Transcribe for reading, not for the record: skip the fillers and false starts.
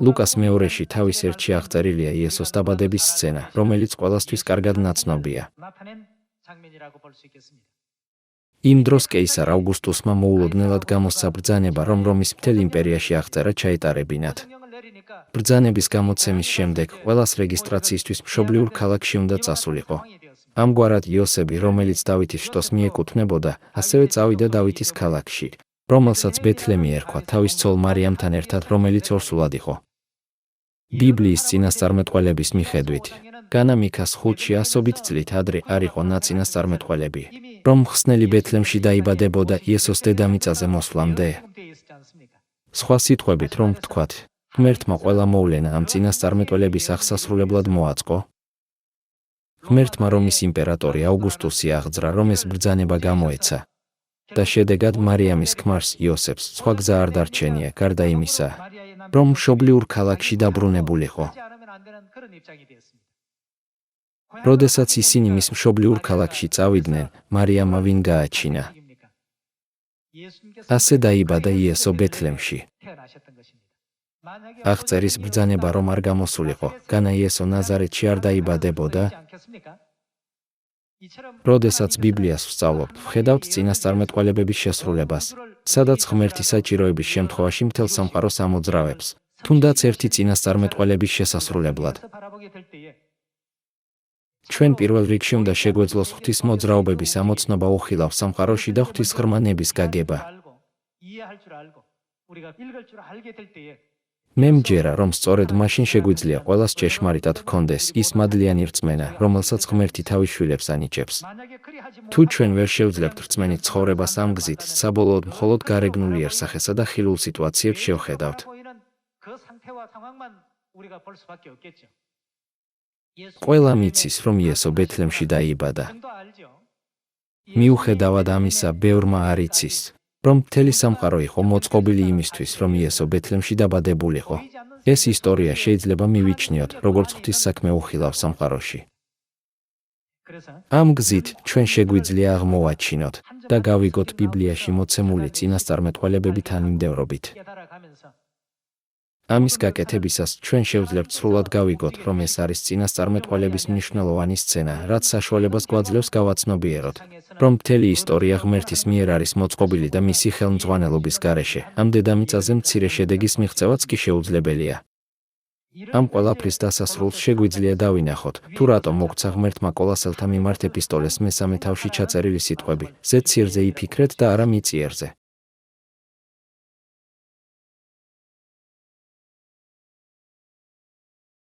ლუკას მეორეში თავის ერთში აღწერილია იესოს დაბადების სცენა, რომელიც ყველასთვის კარგად ნაცნობია. იმ დროს კეისარ ავგუსტუსმა მოულოდნელად გამოსცა ბრძანება, რომ რომის მთელ იმპერიაში აღწერა ჩაეტარებინათ. ბრძანების გამოცემის შემდეგ ყველას რეგისტრაციისთვის მშობლიურ ქალაქში უნდა წასულიყო. ამგვარად იოსები, რომელიც დავითის შტოს მიეკუთვნებოდა, ასევე წავიდა დავითის ქალაქში, რომელსაც ბეთლემი ერქვა თავის ცოლ მარიამთან ერთად, რომელიც ორსულად იყო. ბიბლიის წინასწარმეტყველების მიხედვით, განა მიქას 5-ში ასობით წლით ადრე არ იყო ნაწინასწარმეტყველები, რომ მხსნელი ბეთლემში დაიბადებოდა იესოს დედამიწაზე მოსვლამდე. სხვა სიტყვებით რომ ვთქვათ, ღმერთმა ყველა მოვლენა ამ წინასწარმეტყველების აღსასრულებლად მოაწყო. ღმერთმა რომის იმპერატორი ავგუსტუსი აღძრა, რომ ეს ბრძანება გამოეცა და შედეგად მარიამის ქმარს იოსებს სხვა გზა არ დარჩენია, გარდა იმისა, რომ მშობლიურ ქალაქში დაბრუნებულიყო. როდესაც ისინი მის მშობლიურ ქალაქში წავიდნენ, მარიამმა ვინ გააჩინა. ასე დაიბადა იესო ბეთლემში. აღწერის ბრძანება რომ არ გამოსულიყო, განა იესო ნაზარეთში არ დაიბადებოდა. როდესაც ბიბლიას ვსწავლობთ, ვხედავთ წინასწარმეტყველებების შესრულებას, სადაც ღმერთი საჭიროების შემთხვევაში მთელ სამყაროს ამოძრავებს, თუნდაც ერთი წინასწარმეტყველების შესასრულებლად. ჩვენ პირველ რიგში უნდა შეგვეძლოს ღვთის მოძრაობების ამოცნობა უხილავ სამყაროში და ღვთის ღრმა ნების გაგება. მე მჯერა, რომ სწორედ მაშინ შეგვიძლია ყველას ჭეშმარიტად ჰქონდეს ის მადლიანი რწმენა, რომელსაც ღმერთი თავის შვილებს ანიჭებს. თუ ჩვენ ვერ შევძლებთ რწმენით ცხოვრებას ამ გზით, საბოლოოდ მხოლოდ გარეგნული იერსახესა და ხილულ სიტუაციებს შევხედავთ. ყველა მიცის, რომ იესო ბეთლემში დაიბადა. მიუხედავად ამისა, ბევრმა არ იცის, რომ მთელი სამყარო იყო მოწყობილი იმისთვის, რომ იესო ბეთლემში დაბადებულიყო. ეს ისტორია შეიძლება მივიჩნიოთ, როგორც ღვთის საქმე უხილავ სამყაროში. ამ გზით ჩვენ შეგვიძლია აღმოვაჩინოთ და გავიგოთ ბიბლიაში მოცემული წინასწარმეტყველებები თანმიმდევრობით. ამის გაკეთებისას ჩვენ შევძლებთ სრულად გავიგოთ, რომ ეს არის წინასწარმეტყველების მნიშვნელოვანი სცენა, რაც საშუალებას გვაძლევს გავაცნობიეროთ, რომ მთელი ისტორია ღმერთის მიერ არის მოწყობილი და მისი ხელმძღვანელობის გარეშე, ამ დედამიწაზე მცირე შედეგის მიღწევაც კი შეუძლებელია. ამ ყველაფრის დასასრულს შეგვიძლია დავინახოთ, თუ რატომ მოგცა ღმერთმა კოლასელთა მიმართ ეპისტოლეს მესამე თავში ჩაწერილი სიტყვები, ზეციერზე იფიქრეთ და არა მიწიერზე.